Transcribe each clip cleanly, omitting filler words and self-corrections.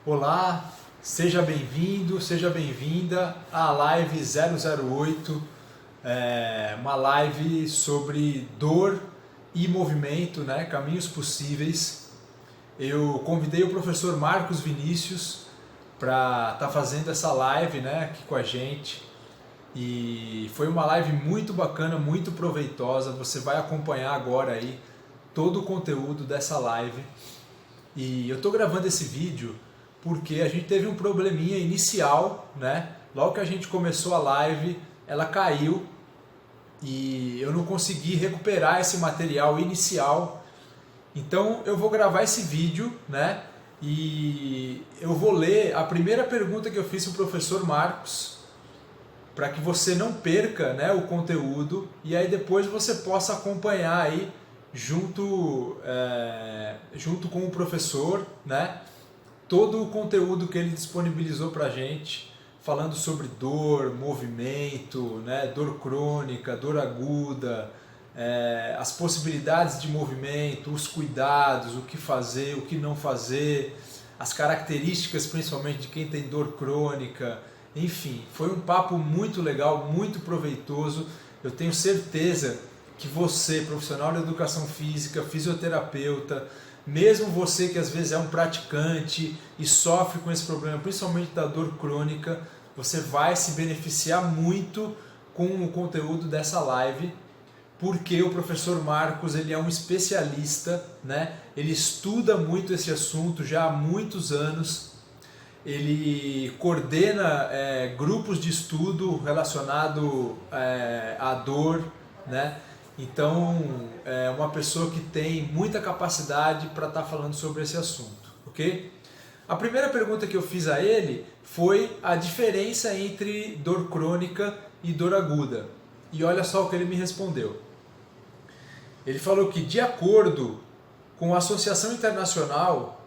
Olá, seja bem-vindo, seja bem-vinda à live 008, uma live sobre dor e movimento, né? Caminhos possíveis. Eu convidei o professor Marcos Vinícius para estar fazendo essa live, né, aqui com a gente. E foi uma live muito bacana, muito proveitosa. Você vai acompanhar agora aí todo o conteúdo dessa live. E eu estou gravando esse vídeo porque a gente teve um probleminha inicial, né? Logo que a gente começou a live, ela caiu e eu não consegui recuperar esse material inicial. Então eu vou gravar esse vídeo, né? E eu vou ler a primeira pergunta que eu fiz para o professor Marcos, para que você não perca, né, o conteúdo e aí depois você possa acompanhar aí junto com o professor, né, todo o conteúdo que ele disponibilizou para a gente, falando sobre dor, movimento, né, dor crônica, dor aguda, as possibilidades de movimento, os cuidados, o que fazer, o que não fazer, as características principalmente de quem tem dor crônica. Enfim, foi um papo muito legal, muito proveitoso. Eu tenho certeza que você, profissional de educação física, fisioterapeuta, mesmo você que às vezes é um praticante e sofre com esse problema, principalmente da dor crônica, você vai se beneficiar muito com o conteúdo dessa live, porque o professor Marcos ele é um especialista, né? Ele estuda muito esse assunto já há muitos anos. Ele coordena grupos de estudo relacionado à dor, né? Então é uma pessoa que tem muita capacidade para estar falando sobre esse assunto, ok? A primeira pergunta que eu fiz a ele foi a diferença entre dor crônica e dor aguda. E olha só o que ele me respondeu. Ele falou que, de acordo com a Associação Internacional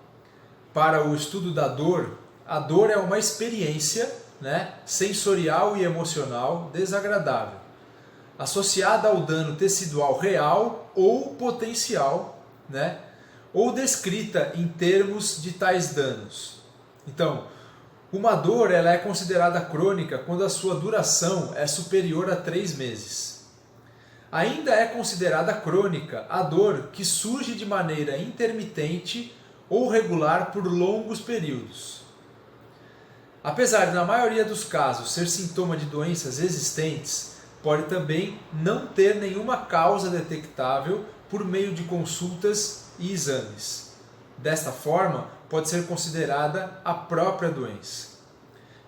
para o Estudo da Dor, a dor é uma experiência, né, sensorial e emocional desagradável, associada ao dano tecidual real ou potencial, né, ou descrita em termos de tais danos. Então, uma dor ela é considerada crônica quando a sua duração é superior a 3 meses. Ainda é considerada crônica a dor que surge de maneira intermitente ou regular por longos períodos. Apesar de, na maioria dos casos, ser sintoma de doenças existentes, pode também não ter nenhuma causa detectável por meio de consultas e exames. Desta forma, pode ser considerada a própria doença.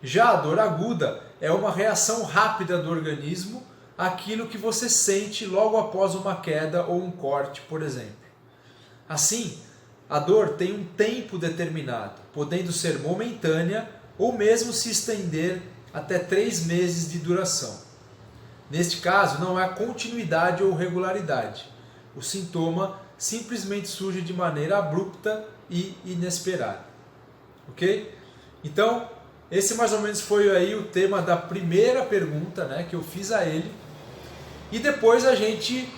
Já a dor aguda é uma reação rápida do organismo àquilo que você sente logo após uma queda ou um corte, por exemplo. Assim, a dor tem um tempo determinado, podendo ser momentânea ou mesmo se estender até 3 meses de duração. Neste caso, não há continuidade ou regularidade. O sintoma simplesmente surge de maneira abrupta e inesperada. Ok? Então, esse mais ou menos foi aí o tema da primeira pergunta, né, que eu fiz a ele. E depois a gente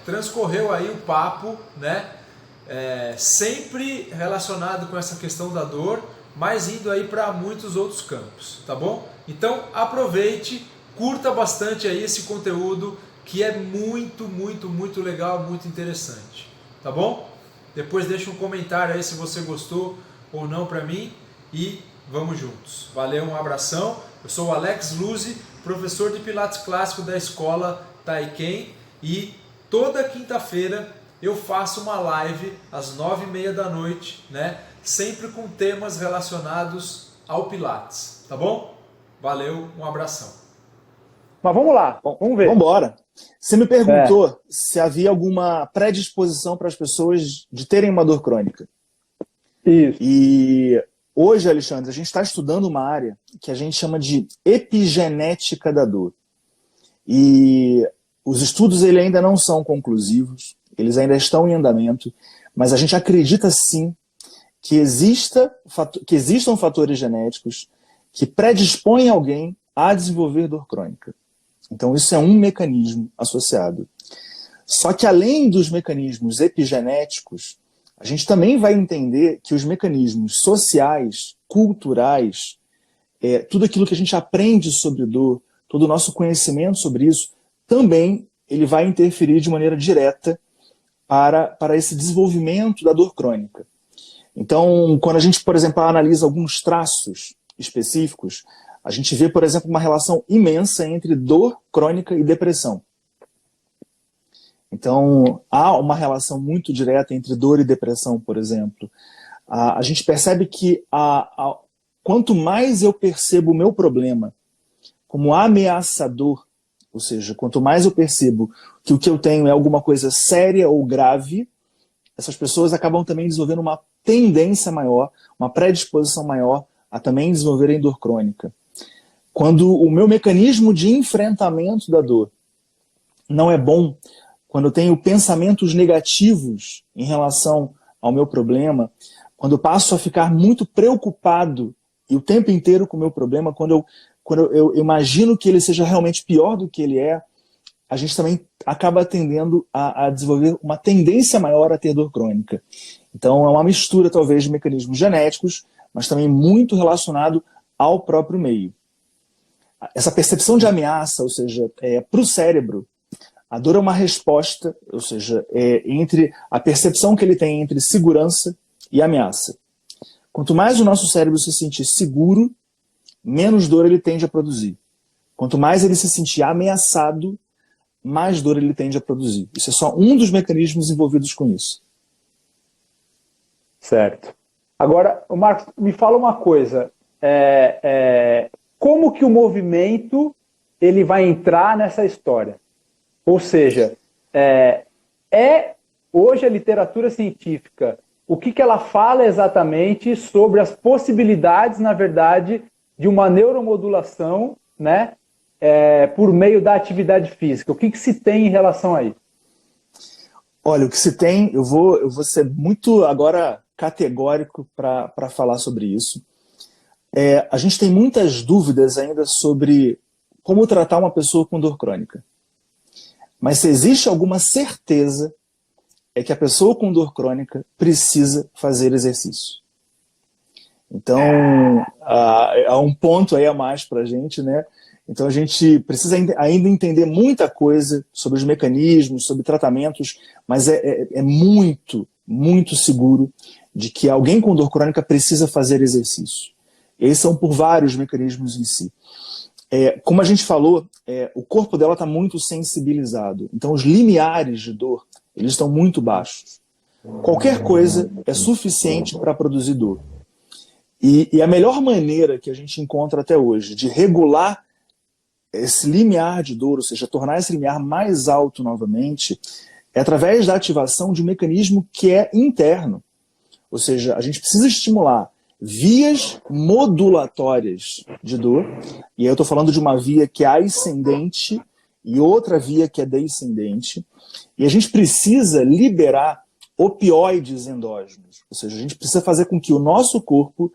transcorreu aí o papo, né, sempre relacionado com essa questão da dor, mas indo aí para muitos outros campos, tá bom? Então aproveite, curta bastante aí esse conteúdo que é muito, muito, muito legal, muito interessante, tá bom? Depois deixa um comentário aí se você gostou ou não para mim e vamos juntos. Valeu, um abração. Eu sou o Alex Luzzi, professor de Pilates Clássico da escola Taiken e toda quinta-feira eu faço uma live às 9h30 da noite, né? Sempre com temas relacionados ao Pilates, tá bom? Valeu, um abração. Mas vamos lá, vamos ver. Vamos embora. Você me perguntou se havia alguma predisposição para as pessoas de terem uma dor crônica. Isso. E hoje, Alexandre, a gente está estudando uma área que a gente chama de epigenética da dor. E os estudos ainda não são conclusivos, eles ainda estão em andamento, mas a gente acredita sim que existam fatores genéticos que predispõem alguém a desenvolver dor crônica. Então isso é um mecanismo associado. Só que além dos mecanismos epigenéticos, a gente também vai entender que os mecanismos sociais, culturais, tudo aquilo que a gente aprende sobre dor, todo o nosso conhecimento sobre isso, também ele vai interferir de maneira direta para esse desenvolvimento da dor crônica. Então, quando a gente, por exemplo, analisa alguns traços específicos, a gente vê, por exemplo, uma relação imensa entre dor crônica e depressão. Então, há uma relação muito direta entre dor e depressão, por exemplo. A gente percebe que quanto mais eu percebo o meu problema como ameaçador, ou seja, quanto mais eu percebo que o que eu tenho é alguma coisa séria ou grave, essas pessoas acabam também desenvolvendo uma tendência maior, uma predisposição maior a também desenvolverem dor crônica. Quando o meu mecanismo de enfrentamento da dor não é bom, quando eu tenho pensamentos negativos em relação ao meu problema, quando eu passo a ficar muito preocupado e o tempo inteiro com o meu problema, quando eu imagino que ele seja realmente pior do que ele é, a gente também acaba tendendo a desenvolver uma tendência maior a ter dor crônica. Então é uma mistura talvez de mecanismos genéticos, mas também muito relacionado ao próprio meio. Essa percepção de ameaça, ou seja, para o cérebro, a dor é uma resposta, ou seja, entre a percepção que ele tem entre segurança e ameaça. Quanto mais o nosso cérebro se sentir seguro, menos dor ele tende a produzir. Quanto mais ele se sentir ameaçado, mais dor ele tende a produzir. Isso é só um dos mecanismos envolvidos com isso. Certo. Agora, Marcos, me fala uma coisa. Como que o movimento ele vai entrar nessa história? Ou seja, hoje a literatura científica, o que ela fala exatamente sobre as possibilidades, na verdade, de uma neuromodulação, né, por meio da atividade física? O que se tem em relação a isso? Olha, o que se tem, eu vou ser muito agora categórico para falar sobre isso. A gente tem muitas dúvidas ainda sobre como tratar uma pessoa com dor crônica. Mas se existe alguma certeza, é que a pessoa com dor crônica precisa fazer exercício. Então, há um ponto aí a mais para a gente, né? Então a gente precisa ainda entender muita coisa sobre os mecanismos, sobre tratamentos, mas é muito, muito seguro de que alguém com dor crônica precisa fazer exercício. Eles são por vários mecanismos em si. Como a gente falou, o corpo dela está muito sensibilizado. Então os limiares de dor, eles estão muito baixos. Qualquer coisa é suficiente para produzir dor. E a melhor maneira que a gente encontra até hoje de regular esse limiar de dor, ou seja, tornar esse limiar mais alto novamente, é através da ativação de um mecanismo que é interno. Ou seja, a gente precisa estimular vias modulatórias de dor, e aí eu estou falando de uma via que é ascendente e outra via que é descendente, e a gente precisa liberar opioides endógenos, ou seja, a gente precisa fazer com que o nosso corpo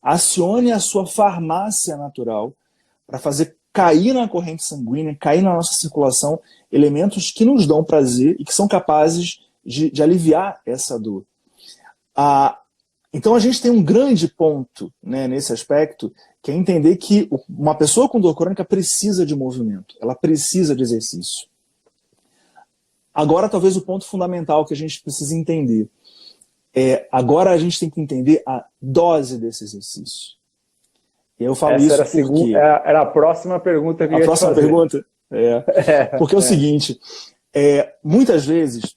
acione a sua farmácia natural para fazer cair na corrente sanguínea, cair na nossa circulação, elementos que nos dão prazer e que são capazes de aliviar essa dor. Então a gente tem um grande ponto, né, nesse aspecto, que é entender que uma pessoa com dor crônica precisa de movimento, ela precisa de exercício. Agora talvez o ponto fundamental que a gente precisa entender agora a gente tem que entender a dose desse exercício. E eu falo Essa isso porque... era a próxima pergunta que eu ia te fazer. A próxima pergunta? Porque é o seguinte, muitas vezes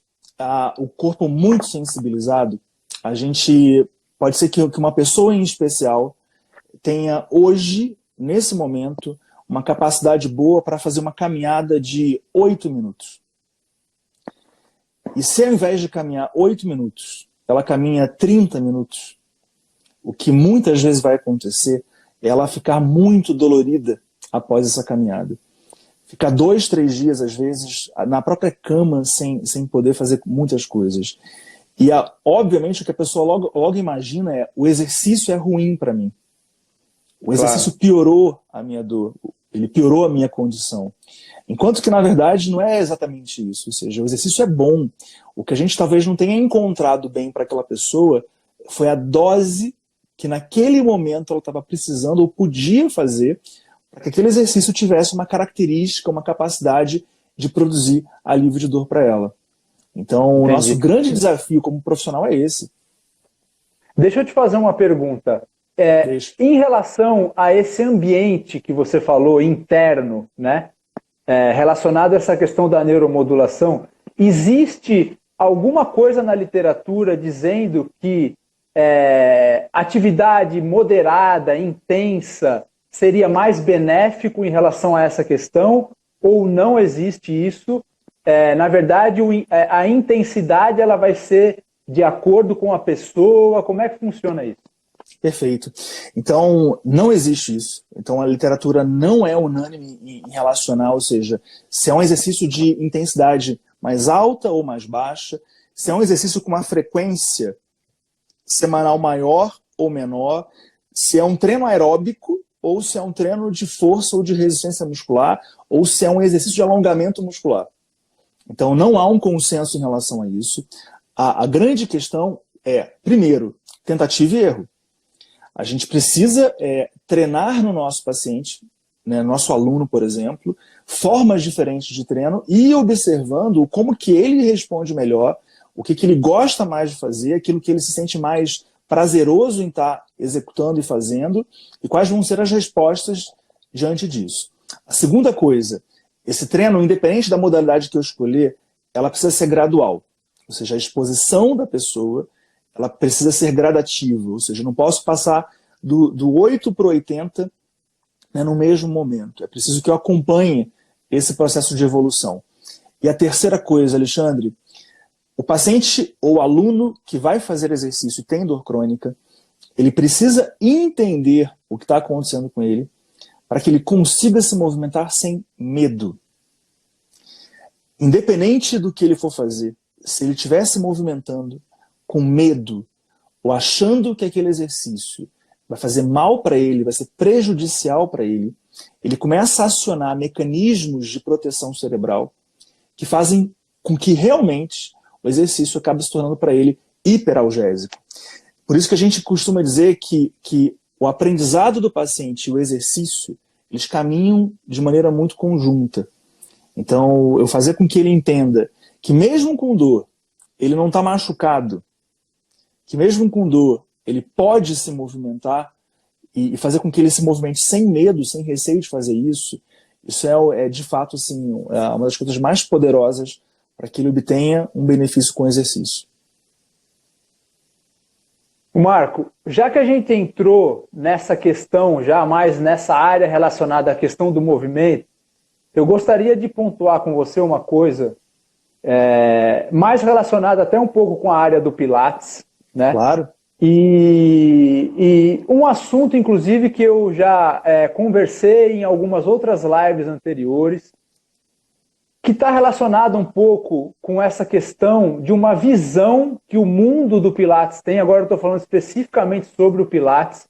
o corpo muito sensibilizado, a gente pode ser que uma pessoa em especial tenha hoje, nesse momento, uma capacidade boa para fazer uma caminhada de 8 minutos. E se ao invés de caminhar 8 minutos, ela caminha 30 minutos, o que muitas vezes vai acontecer é ela ficar muito dolorida após essa caminhada. Ficar 2, 3 dias, às vezes, na própria cama, sem poder fazer muitas coisas. E, obviamente, o que a pessoa logo imagina o exercício é ruim para mim. O exercício piorou a minha dor. ele piorou a minha condição. Enquanto que, na verdade, não é exatamente isso. Ou seja, o exercício é bom. O que a gente talvez não tenha encontrado bem para aquela pessoa foi a dose que naquele momento ela estava precisando ou podia fazer para que aquele exercício tivesse uma característica, uma capacidade de produzir alívio de dor para ela. Então, o nosso grande desafio como profissional é esse. Deixa eu te fazer uma pergunta. Em relação a esse ambiente que você falou, interno, né, relacionado a essa questão da neuromodulação, existe alguma coisa na literatura dizendo que atividade moderada, intensa, seria mais benéfico em relação a essa questão? Ou não existe isso? Na verdade, a intensidade ela vai ser de acordo com a pessoa? Como é que funciona isso? Perfeito. Então, não existe isso. Então, a literatura não é unânime em relacionar, ou seja, se é um exercício de intensidade mais alta ou mais baixa, se é um exercício com uma frequência semanal maior ou menor, se é um treino aeróbico ou se é um treino de força ou de resistência muscular, ou se é um exercício de alongamento muscular. Então, não há um consenso em relação a isso. A grande questão é, primeiro, tentativa e erro. A gente precisa treinar no nosso paciente, né, nosso aluno, por exemplo, formas diferentes de treino e observando como que ele responde melhor, o que ele gosta mais de fazer, aquilo que ele se sente mais prazeroso em estar executando e fazendo, e quais vão ser as respostas diante disso. A segunda coisa, esse treino, independente da modalidade que eu escolher, ela precisa ser gradual. Ou seja, a exposição da pessoa ela precisa ser gradativa. Ou seja, eu não posso passar do 8 para o 80, né, no mesmo momento. É preciso que eu acompanhe esse processo de evolução. E a terceira coisa, Alexandre, o paciente ou aluno que vai fazer exercício e tem dor crônica, ele precisa entender o que está acontecendo com ele para que ele consiga se movimentar sem medo. Independente do que ele for fazer, se ele estiver se movimentando com medo ou achando que aquele exercício vai fazer mal para ele, vai ser prejudicial para ele, ele começa a acionar mecanismos de proteção cerebral que fazem com que realmente o exercício acabe se tornando para ele hiperalgésico. Por isso que a gente costuma dizer que o aprendizado do paciente e o exercício, eles caminham de maneira muito conjunta. Então, eu fazer com que ele entenda que mesmo com dor, ele não está machucado, que mesmo com dor, ele pode se movimentar e fazer com que ele se movimente sem medo, sem receio de fazer isso, isso é de fato assim, uma das coisas mais poderosas para que ele obtenha um benefício com o exercício. Marco, já que a gente entrou nessa questão, já mais nessa área relacionada à questão do movimento, eu gostaria de pontuar com você uma coisa mais relacionada até um pouco com a área do Pilates, né? Claro. E um assunto, inclusive, que eu já conversei em algumas outras lives anteriores, que está relacionado um pouco com essa questão de uma visão que o mundo do Pilates tem, agora eu estou falando especificamente sobre o Pilates,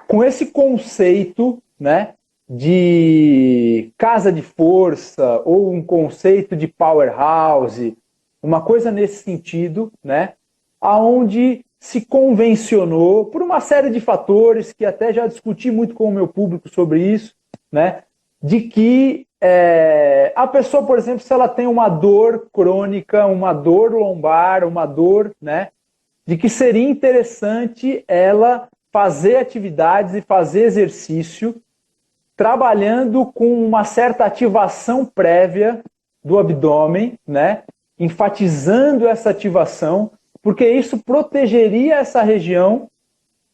com esse conceito, né, de casa de força ou um conceito de powerhouse, uma coisa nesse sentido, né, aonde se convencionou por uma série de fatores que até já discuti muito com o meu público sobre isso, né, de que a pessoa, por exemplo, se ela tem uma dor crônica, uma dor lombar, uma dor, né, de que seria interessante ela fazer atividades e fazer exercício trabalhando com uma certa ativação prévia do abdômen, né, enfatizando essa ativação, porque isso protegeria essa região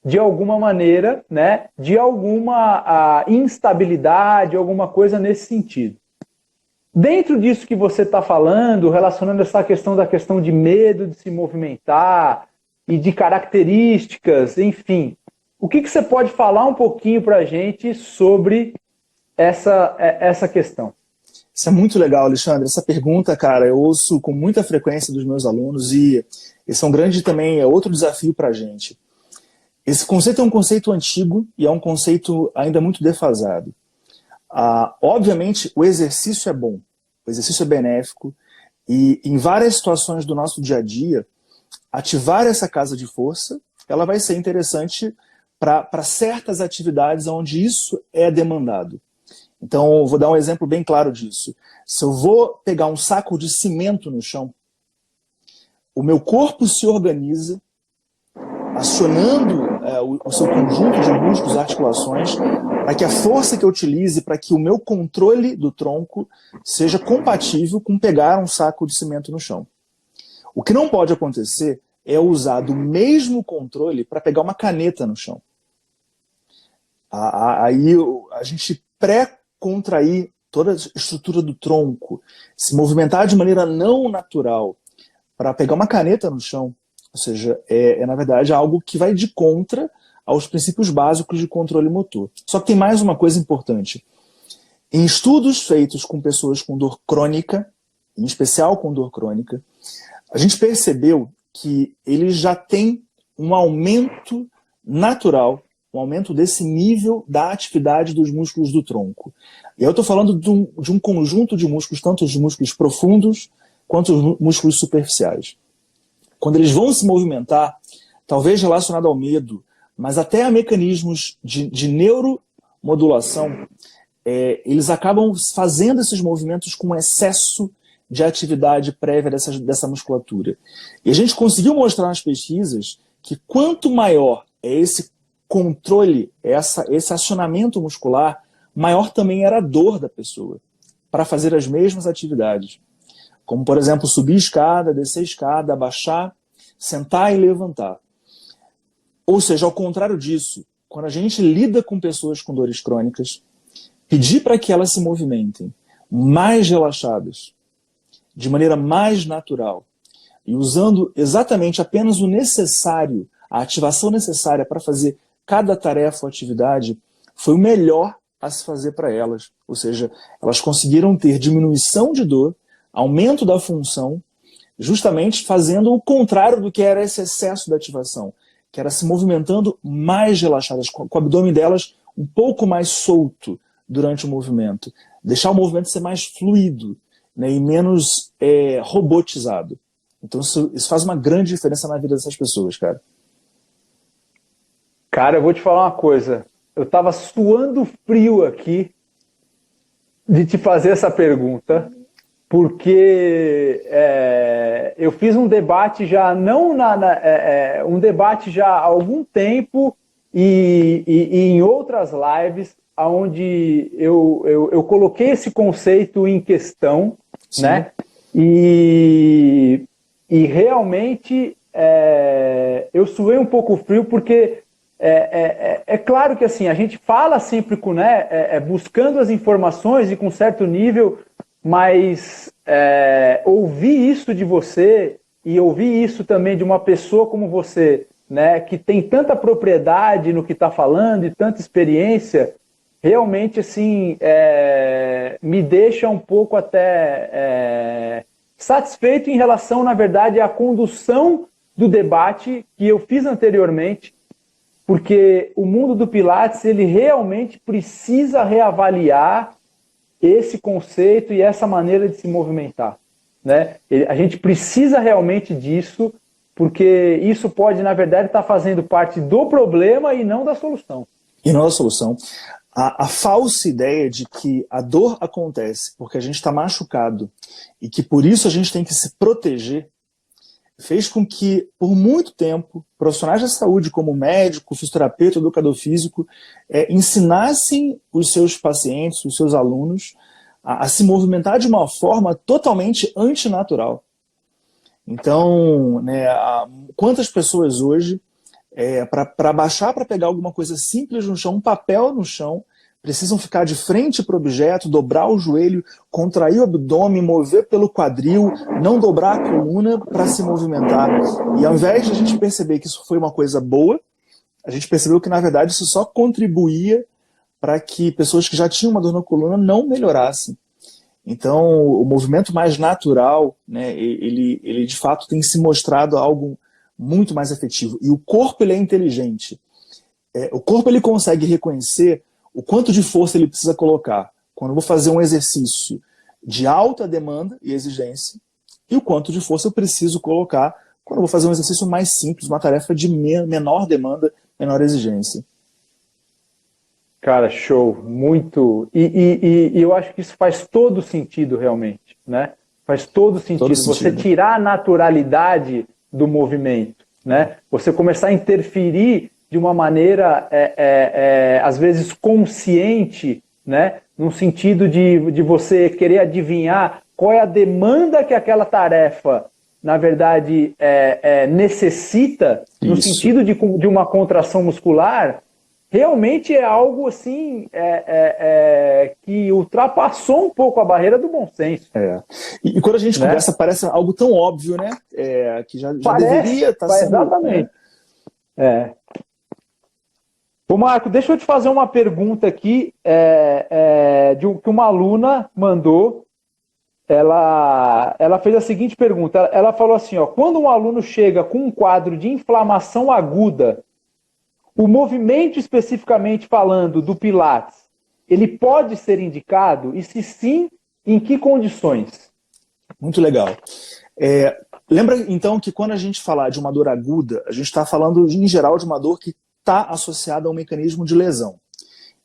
de alguma maneira, né, de alguma instabilidade, alguma coisa nesse sentido. Dentro disso que você está falando, relacionando essa questão da questão de medo de se movimentar e de características, enfim, o que você pode falar um pouquinho para a gente sobre essa questão? Isso é muito legal, Alexandre. Essa pergunta, cara, eu ouço com muita frequência dos meus alunos e esse é um grande também, outro desafio para a gente. Esse conceito é um conceito antigo e é um conceito ainda muito defasado. Obviamente, o exercício é bom, o exercício é benéfico, e em várias situações do nosso dia a dia, ativar essa casa de força, ela vai ser interessante para certas atividades onde isso é demandado. Então, eu vou dar um exemplo bem claro disso. Se eu vou pegar um saco de cimento no chão, o meu corpo se organiza, acionando o seu conjunto de músculos e articulações, para que a força que eu utilize, para que o meu controle do tronco seja compatível com pegar um saco de cimento no chão. O que não pode acontecer é usar do mesmo controle para pegar uma caneta no chão. Aí a gente pré-contrair toda a estrutura do tronco, se movimentar de maneira não natural para pegar uma caneta no chão, ou seja, na verdade algo que vai de contra aos princípios básicos de controle motor. Só que tem mais uma coisa importante. Em estudos feitos com pessoas com dor crônica, em especial com dor crônica, a gente percebeu que eles já têm um aumento natural, um aumento desse nível da atividade dos músculos do tronco. E eu estou falando de um conjunto de músculos, tanto os músculos profundos quanto os músculos superficiais. Quando eles vão se movimentar, talvez relacionado ao medo, mas até a mecanismos de neuromodulação, eles acabam fazendo esses movimentos com excesso de atividade prévia dessa musculatura. E a gente conseguiu mostrar nas pesquisas que quanto maior é esse controle, esse acionamento muscular, maior também era a dor da pessoa para fazer as mesmas atividades. Como, por exemplo, subir escada, descer escada, abaixar, sentar e levantar. Ou seja, ao contrário disso, quando a gente lida com pessoas com dores crônicas, pedir para que elas se movimentem mais relaxadas, de maneira mais natural, e usando exatamente apenas o necessário, a ativação necessária para fazer cada tarefa ou atividade, foi o melhor a se fazer para elas. Ou seja, elas conseguiram ter diminuição de dor, aumento da função, justamente fazendo o contrário do que era esse excesso da ativação, que era se movimentando mais relaxadas, com o abdômen delas um pouco mais solto durante o movimento. Deixar o movimento ser mais fluido, né, e menos robotizado. Então isso faz uma grande diferença na vida dessas pessoas, cara. Cara, eu vou te falar uma coisa. Eu estava suando frio aqui de te fazer essa pergunta, porque eu fiz um debate já um debate já há algum tempo e em outras lives onde eu coloquei esse conceito em questão, sim, né? E realmente eu suei um pouco frio porque é claro que assim a gente fala sempre com, né, buscando as informações e com certo nível, mas ouvir isso de você e ouvir isso também de uma pessoa como você, né, que tem tanta propriedade no que está falando e tanta experiência, realmente assim me deixa um pouco até satisfeito em relação, na verdade, à condução do debate que eu fiz anteriormente, porque o mundo do Pilates ele realmente precisa reavaliar esse conceito e essa maneira de se movimentar, né? A gente precisa realmente disso, porque isso pode, na verdade, estar fazendo parte do problema e não da solução. E não da solução. A falsa ideia de que a dor acontece porque a gente está machucado e que por isso a gente tem que se proteger fez com que, por muito tempo, profissionais da saúde, como médico, fisioterapeuta, educador físico, ensinassem os seus pacientes, os seus alunos, a se movimentar de uma forma totalmente antinatural. Então, né, quantas pessoas hoje, para baixar, para pegar alguma coisa simples no chão, um papel no chão, precisam ficar de frente para o objeto, dobrar o joelho, contrair o abdômen, mover pelo quadril, não dobrar a coluna para se movimentar. E ao invés de a gente perceber que isso foi uma coisa boa, a gente percebeu que, na verdade, isso só contribuía para que pessoas que já tinham uma dor na coluna não melhorassem. Então, o movimento mais natural, né, ele de fato tem se mostrado algo muito mais efetivo. E o corpo ele é inteligente. o corpo ele consegue reconhecer o quanto de força ele precisa colocar quando eu vou fazer um exercício de alta demanda e exigência, e o quanto de força eu preciso colocar quando eu vou fazer um exercício mais simples, uma tarefa de menor demanda, menor exigência. Cara, show, muito. E eu acho que isso faz todo sentido realmente, né? Faz todo sentido. Você tirar a naturalidade do movimento, né? Você começar a interferir de uma maneira, às vezes, consciente, né? No sentido de você querer adivinhar qual é a demanda que aquela tarefa, na verdade, necessita, no sentido de uma contração muscular. Realmente é algo assim que ultrapassou um pouco a barreira do bom senso. E quando a gente conversa, parece algo tão óbvio, né? Que já deveria estar sendo... Exatamente. Ô Marco, deixa eu te fazer uma pergunta aqui que uma aluna mandou. Ela fez a seguinte pergunta. Ela falou assim, ó, quando um aluno chega com um quadro de inflamação aguda, o movimento especificamente falando do Pilates, ele pode ser indicado? E se sim, em que condições? Muito legal. Lembra então que quando a gente falar de uma dor aguda, a gente está falando em geral de uma dor que está associada a um mecanismo de lesão.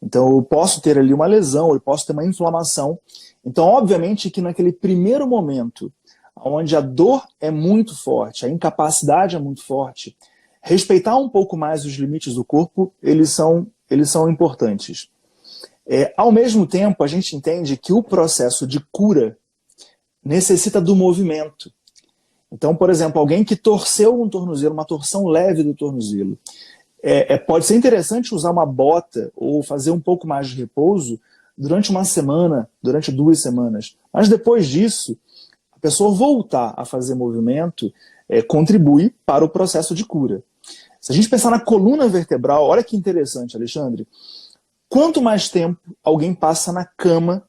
Então eu posso ter ali uma lesão, eu posso ter uma inflamação. Então obviamente que naquele primeiro momento, onde a dor é muito forte, a incapacidade é muito forte, respeitar um pouco mais os limites do corpo, eles são importantes. Ao mesmo tempo, a gente entende que o processo de cura necessita do movimento. Então, por exemplo, alguém que torceu um tornozelo, uma torção leve do tornozelo, pode ser interessante usar uma bota ou fazer um pouco mais de repouso durante uma semana, durante 2 semanas. Mas depois disso, a pessoa voltar a fazer movimento contribui para o processo de cura. Se a gente pensar na coluna vertebral, olha que interessante, Alexandre. Quanto mais tempo alguém passa na cama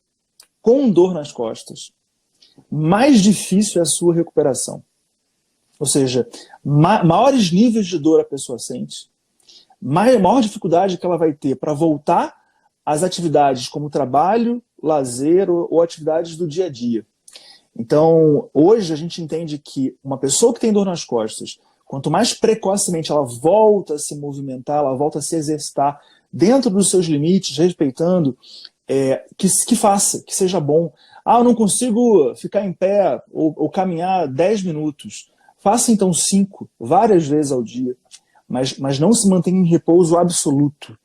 com dor nas costas, mais difícil é a sua recuperação. Ou seja, maiores níveis de dor a pessoa sente, maior dificuldade que ela vai ter para voltar às atividades como trabalho, lazer ou atividades do dia a dia. Então, hoje a gente entende que uma pessoa que tem dor nas costas, quanto mais precocemente ela volta a se movimentar, ela volta a se exercitar dentro dos seus limites, respeitando, que faça, que seja bom. Eu não consigo ficar em pé ou caminhar 10 minutos. Faça então 5, várias vezes ao dia, mas não se mantenha em repouso absoluto.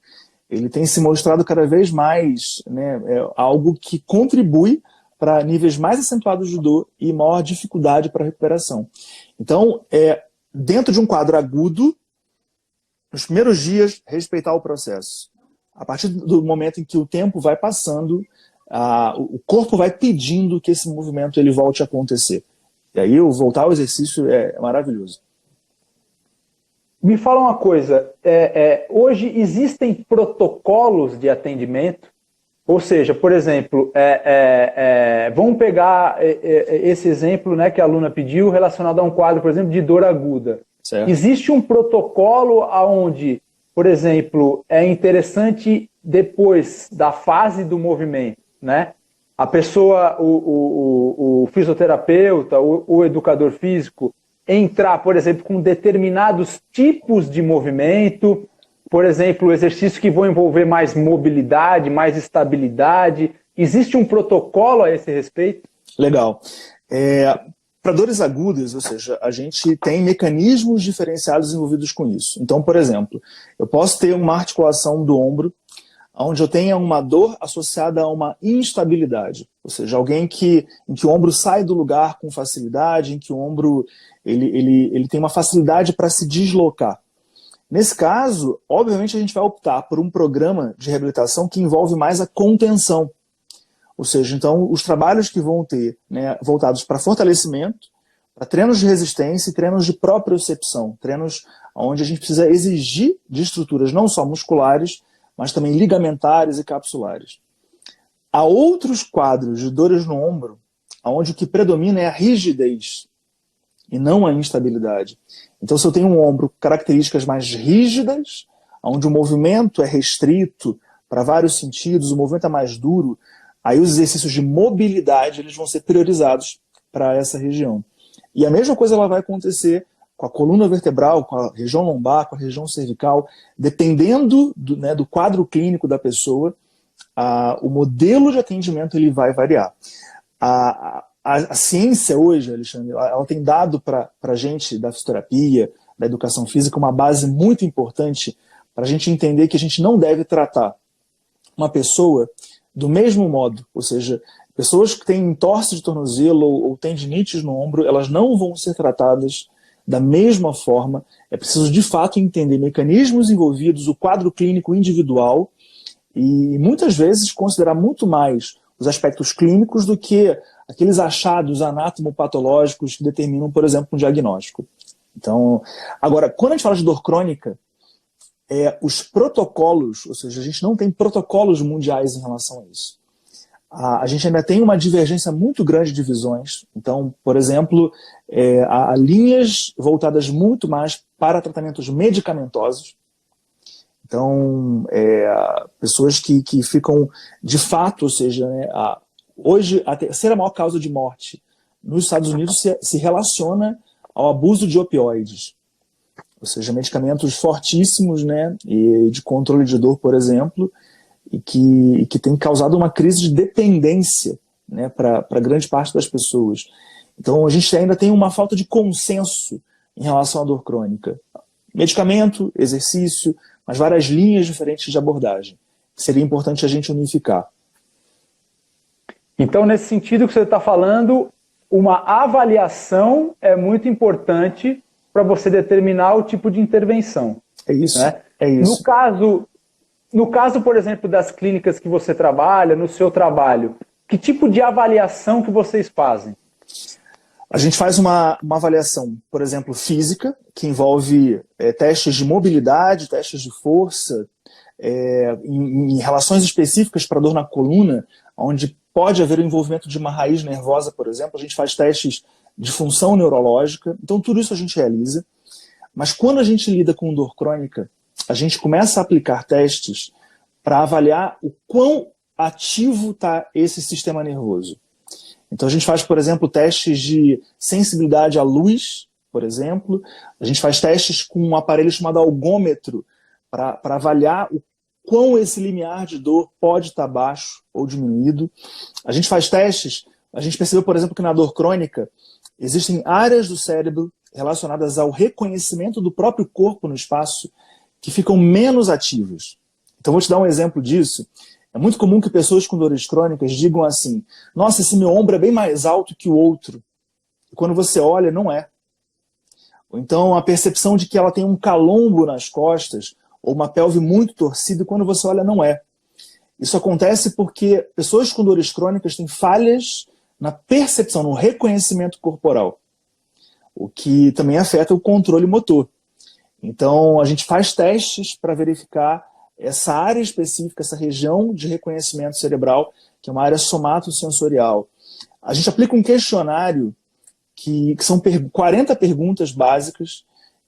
Ele tem se mostrado cada vez mais, né, algo que contribui para níveis mais acentuados de dor e maior dificuldade para a recuperação. Então, dentro de um quadro agudo, nos primeiros dias, respeitar o processo. A partir do momento em que o tempo vai passando, o corpo vai pedindo que esse movimento ele volte a acontecer. E aí, voltar ao exercício é maravilhoso. Me fala uma coisa, hoje existem protocolos de atendimento? Ou seja, por exemplo, vamos pegar esse exemplo, né, que a aluna pediu relacionado a um quadro, por exemplo, de dor aguda. Certo. Existe um protocolo onde, por exemplo, é interessante depois da fase do movimento, né? A pessoa, o fisioterapeuta, o educador físico, entrar, por exemplo, com determinados tipos de movimento, por exemplo, exercícios que vão envolver mais mobilidade, mais estabilidade. Existe um protocolo a esse respeito? Legal. Para dores agudas, ou seja, a gente tem mecanismos diferenciados envolvidos com isso. Então, por exemplo, eu posso ter uma articulação do ombro onde eu tenha uma dor associada a uma instabilidade, ou seja, alguém em que o ombro sai do lugar com facilidade, em que o ombro ele tem uma facilidade para se deslocar. Nesse caso, obviamente a gente vai optar por um programa de reabilitação que envolve mais a contenção, ou seja, então os trabalhos que vão ter, né, voltados para fortalecimento, para treinos de resistência e treinos de propriocepção, treinos onde a gente precisa exigir de estruturas não só musculares, mas também ligamentares e capsulares. Há outros quadros de dores no ombro, onde o que predomina é a rigidez e não a instabilidade. Então, se eu tenho um ombro com características mais rígidas, onde o movimento é restrito para vários sentidos, o movimento é mais duro, aí os exercícios de mobilidade eles vão ser priorizados para essa região. E a mesma coisa ela vai acontecer com a coluna vertebral, com a região lombar, com a região cervical, dependendo do quadro clínico da pessoa, o modelo de atendimento ele vai variar. A ciência hoje, Alexandre, ela tem dado para a gente da fisioterapia, da educação física, uma base muito importante para a gente entender que a gente não deve tratar uma pessoa do mesmo modo, ou seja, pessoas que têm entorse de tornozelo ou tendinites no ombro, elas não vão ser tratadas da mesma forma. É preciso, de fato, entender mecanismos envolvidos, o quadro clínico individual e, muitas vezes, considerar muito mais os aspectos clínicos do que aqueles achados anatomopatológicos que determinam, por exemplo, um diagnóstico. Então, agora, quando a gente fala de dor crônica, os protocolos, ou seja, a gente não tem protocolos mundiais em relação a isso. A gente ainda tem uma divergência muito grande de visões. Então, por exemplo, há linhas voltadas muito mais para tratamentos medicamentosos. Então, pessoas que ficam de fato, ou seja, hoje a terceira maior causa de morte nos Estados Unidos se relaciona ao abuso de opioides. Ou seja, medicamentos fortíssimos, né, e de controle de dor, por exemplo, e que tem causado uma crise de dependência, né, para grande parte das pessoas. Então a gente ainda tem uma falta de consenso em relação à dor crônica. Medicamento, exercício, mas várias linhas diferentes de abordagem. Seria importante a gente unificar. Então, nesse sentido que você está falando, uma avaliação é muito importante para você determinar o tipo de intervenção. É isso, né? é isso. No caso, por exemplo, das clínicas que você trabalha, no seu trabalho, que tipo de avaliação que vocês fazem? A gente faz uma avaliação, por exemplo, física, que envolve testes de mobilidade, testes de força, em relações específicas para dor na coluna, onde pode haver o envolvimento de uma raiz nervosa, por exemplo. A gente faz testes de função neurológica. Então, tudo isso a gente realiza. Mas quando a gente lida com dor crônica, a gente começa a aplicar testes para avaliar o quão ativo está esse sistema nervoso. Então a gente faz, por exemplo, testes de sensibilidade à luz, por exemplo. A gente faz testes com um aparelho chamado algômetro para avaliar o quão esse limiar de dor pode estar baixo ou diminuído. A gente faz testes, a gente percebeu, por exemplo, que na dor crônica existem áreas do cérebro relacionadas ao reconhecimento do próprio corpo no espaço que ficam menos ativas. Então vou te dar um exemplo disso. É muito comum que pessoas com dores crônicas digam assim: nossa, esse meu ombro é bem mais alto que o outro. E quando você olha, não é. Ou então a percepção de que ela tem um calombo nas costas ou uma pelve muito torcida, e quando você olha, não é. Isso acontece porque pessoas com dores crônicas têm falhas na percepção, no reconhecimento corporal, o que também afeta o controle motor. Então, a gente faz testes para verificar essa área específica, essa região de reconhecimento cerebral, que é uma área somatosensorial. A gente aplica um questionário que são 40 perguntas básicas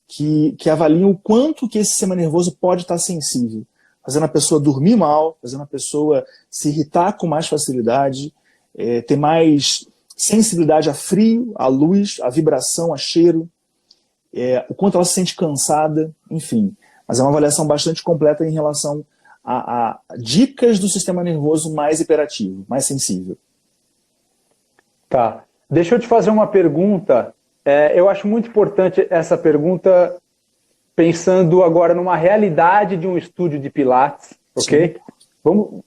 que avaliam o quanto que esse sistema nervoso pode estar sensível, fazendo a pessoa dormir mal, fazendo a pessoa se irritar com mais facilidade, ter mais sensibilidade a frio, a luz, a vibração, a cheiro, o quanto ela se sente cansada, enfim. Mas é uma avaliação bastante completa em relação a dicas do sistema nervoso mais hiperativo, mais sensível. Tá. Deixa eu te fazer uma pergunta. Eu acho muito importante essa pergunta, pensando agora numa realidade de um estúdio de Pilates, ok?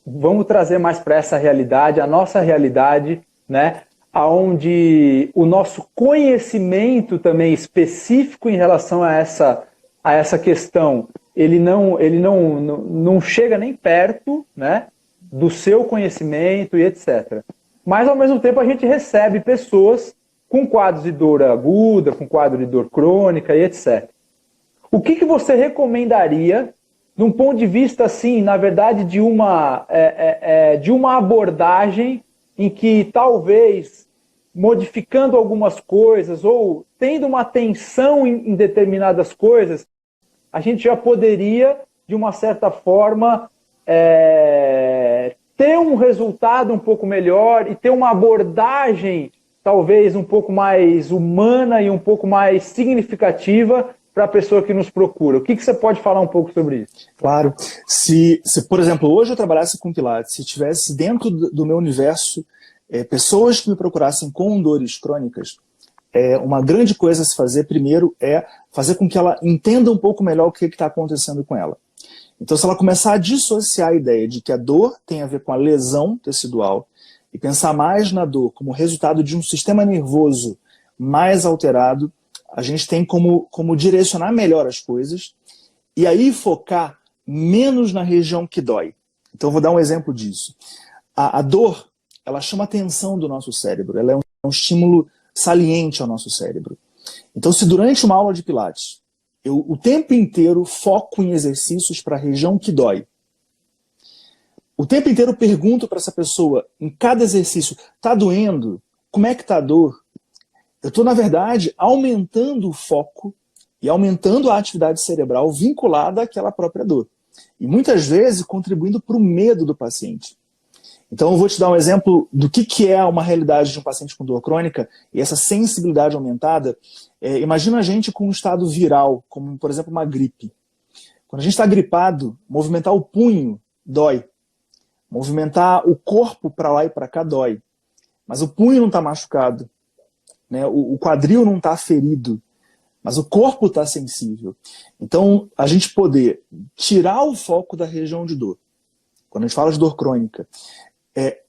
Vamos trazer mais para essa realidade, a nossa realidade, né? Onde o nosso conhecimento também específico em relação a essa questão, ele não chega nem perto, né, do seu conhecimento e etc. Mas, ao mesmo tempo, a gente recebe pessoas com quadros de dor aguda, com quadro de dor crônica e etc. O que você recomendaria, num ponto de vista, assim, na verdade, de uma abordagem em que talvez modificando algumas coisas ou tendo uma atenção em determinadas coisas, a gente já poderia de uma certa forma, ter um resultado um pouco melhor e ter uma abordagem talvez um pouco mais humana e um pouco mais significativa para a pessoa que nos procura. O que você pode falar um pouco sobre isso? Claro. Se por exemplo, hoje eu trabalhasse com Pilates, se tivesse dentro do meu universo pessoas que me procurassem com dores crônicas, uma grande coisa a se fazer primeiro é fazer com que ela entenda um pouco melhor o que está acontecendo com ela. Então, se ela começar a dissociar a ideia de que a dor tem a ver com a lesão tecidual e pensar mais na dor como resultado de um sistema nervoso mais alterado, a gente tem como direcionar melhor as coisas e aí focar menos na região que dói. Então, eu vou dar um exemplo disso. A dor, ela chama a atenção do nosso cérebro, ela é um estímulo saliente ao nosso cérebro. Então, se durante uma aula de Pilates eu o tempo inteiro foco em exercícios para a região que dói, o tempo inteiro pergunto para essa pessoa, em cada exercício, está doendo? Como é que está a dor? Eu estou, na verdade, aumentando o foco e aumentando a atividade cerebral vinculada àquela própria dor. E muitas vezes contribuindo para o medo do paciente. Então eu vou te dar um exemplo do que é uma realidade de um paciente com dor crônica e essa sensibilidade aumentada. Imagina a gente com um estado viral, como por exemplo uma gripe. Quando a gente está gripado, movimentar o punho dói. Movimentar o corpo para lá e para cá dói. Mas o punho não está machucado, né? O quadril não está ferido, mas o corpo está sensível. Então, a gente poder tirar o foco da região de dor, quando a gente fala de dor crônica,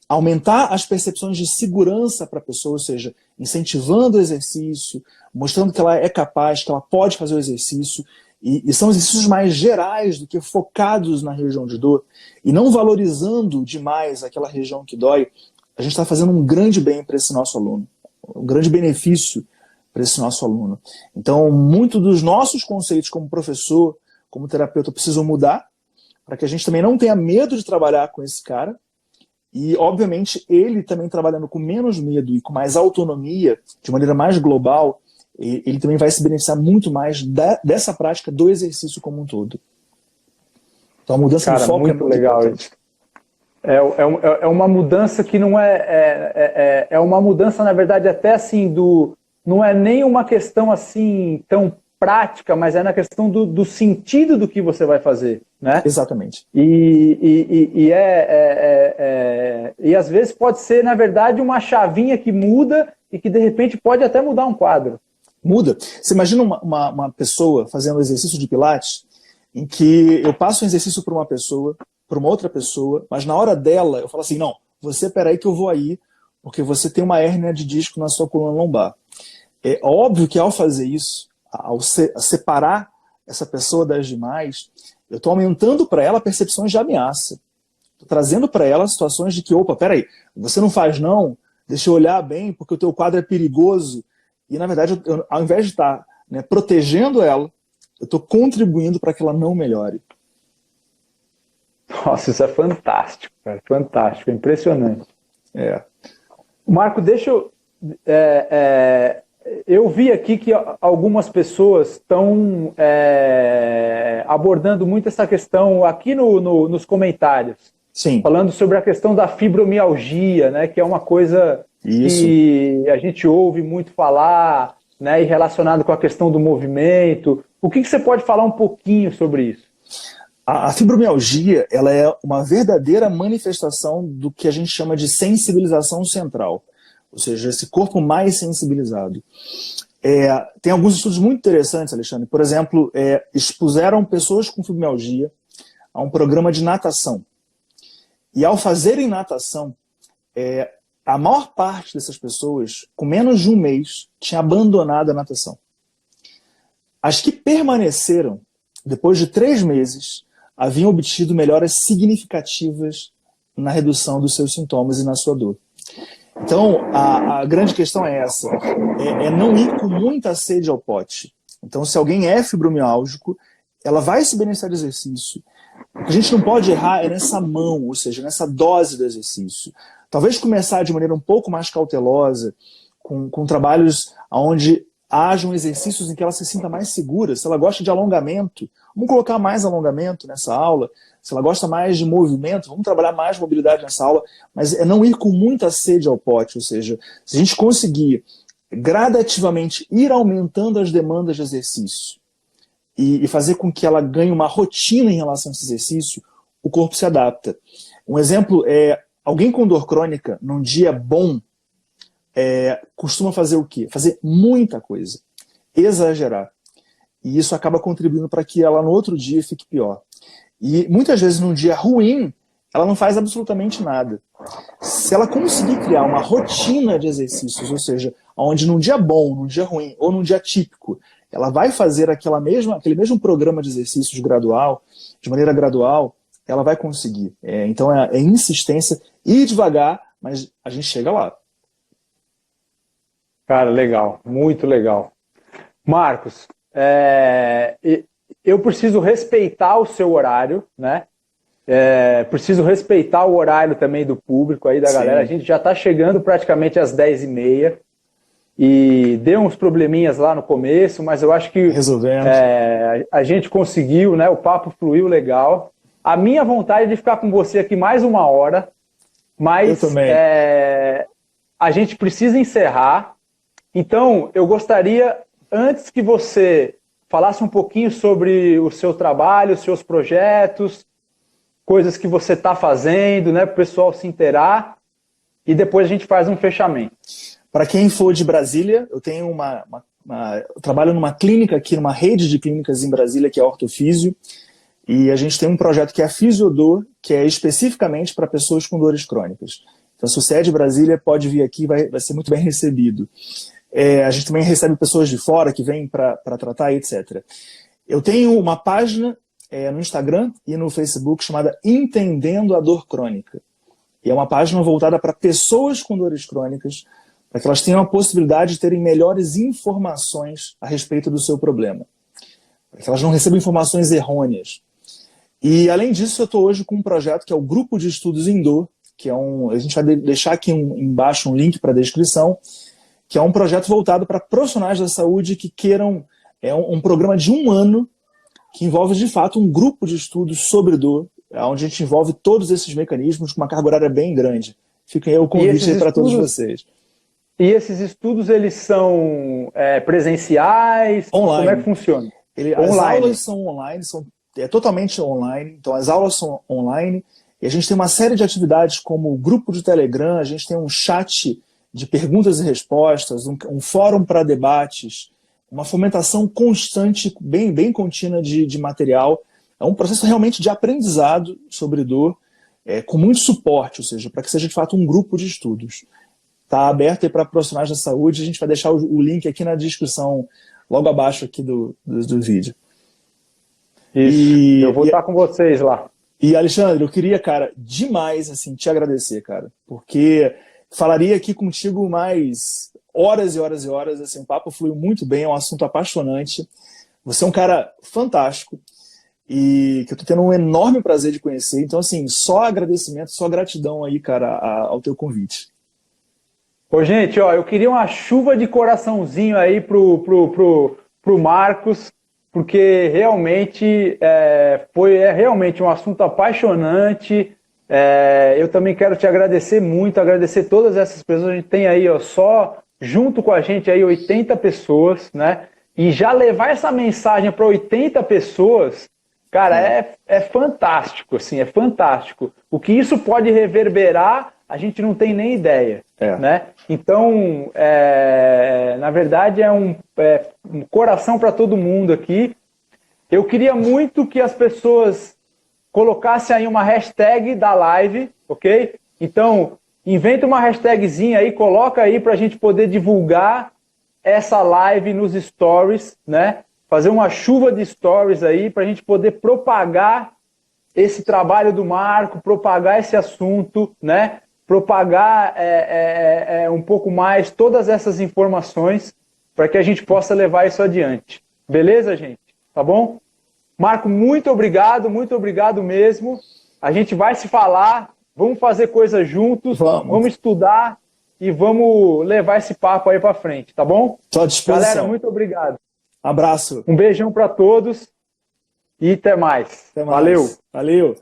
aumentar as percepções de segurança para a pessoa, ou seja, incentivando o exercício, mostrando que ela é capaz, que ela pode fazer o exercício, e são exercícios mais gerais do que focados na região de dor, e não valorizando demais aquela região que dói, a gente está fazendo um grande bem para esse nosso aluno, um grande benefício para esse nosso aluno. Então, muito dos nossos conceitos como professor, como terapeuta, precisam mudar, para que a gente também não tenha medo de trabalhar com esse cara, e, obviamente, ele também trabalhando com menos medo e com mais autonomia, de maneira mais global, ele também vai se beneficiar muito mais dessa prática do exercício como um todo. Então, a mudança de foco muito é muito legal importante. Isso. É uma mudança que não é uma mudança, na verdade, até assim, não é nem uma questão assim tão prática, mas é na questão do sentido do que você vai fazer, né? Exatamente. E às vezes pode ser, na verdade, uma chavinha que muda e que, de repente, pode até mudar um quadro. Muda. Você imagina uma pessoa fazendo exercício de Pilates, em que eu passo um exercício para uma pessoa, para uma outra pessoa, mas na hora dela eu falo assim, não, você, peraí que eu vou aí, porque você tem uma hérnia de disco na sua coluna lombar. É óbvio que ao fazer isso, ao separar essa pessoa das demais, eu estou aumentando para ela percepções de ameaça. Estou trazendo para ela situações de que, opa, peraí, você não faz não, deixa eu olhar bem, porque o teu quadro é perigoso. E, na verdade, ao invés de estar protegendo ela, eu estou contribuindo para que ela não melhore. Nossa, isso é fantástico, cara. Fantástico, é impressionante. Marco, deixa eu... eu vi aqui que algumas pessoas estão abordando muito essa questão aqui nos comentários. Sim. Falando sobre a questão da fibromialgia, né, que é uma coisa que a gente ouve muito falar, né, e relacionado com a questão do movimento. O que você pode falar um pouquinho sobre isso? A fibromialgia, ela é uma verdadeira manifestação do que a gente chama de sensibilização central. Ou seja, esse corpo mais sensibilizado. Tem alguns estudos muito interessantes, Alexandre. Por exemplo, expuseram pessoas com fibromialgia a um programa de natação. E ao fazerem natação, a maior parte dessas pessoas, com menos de um mês, tinha abandonado a natação. As que permaneceram, depois de 3 meses, haviam obtido melhoras significativas na redução dos seus sintomas e na sua dor. Então, a grande questão é essa, não ir com muita sede ao pote. Então, se alguém é fibromialgico, ela vai se beneficiar do exercício. O que a gente não pode errar é nessa mão, ou seja, nessa dose do exercício. Talvez começar de maneira um pouco mais cautelosa, com trabalhos onde hajam exercícios em que ela se sinta mais segura. Se ela gosta de alongamento, vamos colocar mais alongamento nessa aula. Se ela gosta mais de movimento, vamos trabalhar mais mobilidade nessa aula. Mas é não ir com muita sede ao pote, ou seja, se a gente conseguir gradativamente ir aumentando as demandas de exercício e fazer com que ela ganhe uma rotina em relação a esse exercício, o corpo se adapta. Um exemplo é alguém com dor crônica, num dia bom, costuma fazer o quê? Fazer muita coisa, exagerar. E isso acaba contribuindo para que ela no outro dia fique pior. E muitas vezes num dia ruim, ela não faz absolutamente nada. Se ela conseguir criar uma rotina de exercícios, ou seja, onde num dia bom, num dia ruim ou num dia típico, ela vai fazer aquele mesmo programa de exercícios gradual, de maneira gradual, ela vai conseguir. Então é insistência, ir devagar, mas a gente chega lá. Cara, legal, muito legal. Marcos, eu preciso respeitar o seu horário, né? Preciso respeitar o horário também do público aí, da galera. A gente já está chegando praticamente às 10h30 e deu uns probleminhas lá no começo, mas eu acho que resolvemos. A gente conseguiu, né? O papo fluiu legal. A minha vontade é de ficar com você aqui mais 1 hora, mas eu também. A gente precisa encerrar. Então, eu gostaria, antes que você falasse um pouquinho sobre o seu trabalho, os seus projetos, coisas que você está fazendo, né, para o pessoal se inteirar, e depois a gente faz um fechamento. Para quem for de Brasília, eu tenho eu trabalho numa clínica aqui, numa rede de clínicas em Brasília, que é a Ortofísio, e a gente tem um projeto que é a Fisiodor, que é especificamente para pessoas com dores crônicas. Então, se você é de Brasília, pode vir aqui, vai ser muito bem recebido. A gente também recebe pessoas de fora que vêm para tratar, etc. Eu tenho uma página no Instagram e no Facebook chamada Entendendo a Dor Crônica. E é uma página voltada para pessoas com dores crônicas, para que elas tenham a possibilidade de terem melhores informações a respeito do seu problema. Para que elas não recebam informações errôneas. E, além disso, eu estou hoje com um projeto que é o Grupo de Estudos em Dor, que a gente vai deixar aqui embaixo um link para a descrição, que é um projeto voltado para profissionais da saúde que queiram, um programa de 1 ano, que envolve, de fato, um grupo de estudos sobre dor, onde a gente envolve todos esses mecanismos com uma carga horária bem grande. Fica aí o convite para todos vocês. E esses estudos, eles são presenciais? Online. Como é que funciona? As aulas são online, é totalmente online, então as aulas são online, e a gente tem uma série de atividades como o grupo de Telegram, a gente tem um chat de perguntas e respostas, um fórum para debates, uma fomentação constante, bem contínua de material. É um processo realmente de aprendizado sobre dor, com muito suporte, ou seja, para que seja de fato um grupo de estudos. Está aberto aí para profissionais da saúde, a gente vai deixar o link aqui na descrição, logo abaixo aqui do vídeo. Isso, eu vou estar com vocês lá. E, Alexandre, eu queria, cara, demais assim, te agradecer, cara, porque falaria aqui contigo mais horas e horas e horas, assim, o papo fluiu muito bem, é um assunto apaixonante. Você é um cara fantástico e que eu tô tendo um enorme prazer de conhecer. Então, assim, só agradecimento, só gratidão aí, cara, ao teu convite. Ô, gente, eu queria uma chuva de coraçãozinho aí pro Marcos, porque realmente foi realmente um assunto apaixonante. Eu também quero te agradecer muito, agradecer todas essas pessoas. A gente tem aí, só junto com a gente aí 80 pessoas, né? E já levar essa mensagem para 80 pessoas, cara, é fantástico, assim, é fantástico. O que isso pode reverberar, a gente não tem nem ideia, né? Então, na verdade, é um coração para todo mundo aqui. Eu queria muito que as pessoas colocassem aí uma hashtag da live, ok? Então, inventa uma hashtagzinha aí, coloca aí para a gente poder divulgar essa live nos stories, né? Fazer uma chuva de stories aí para a gente poder propagar esse trabalho do Marco, propagar esse assunto, né? Propagar um pouco mais todas essas informações para que a gente possa levar isso adiante. Beleza, gente? Tá bom? Marco, muito obrigado mesmo. A gente vai se falar, vamos fazer coisas juntos, vamos estudar e vamos levar esse papo aí para frente, tá bom? Estou à disposição. Galera, muito obrigado. Abraço. Um beijão para todos e até mais. Até mais. Valeu. Valeu.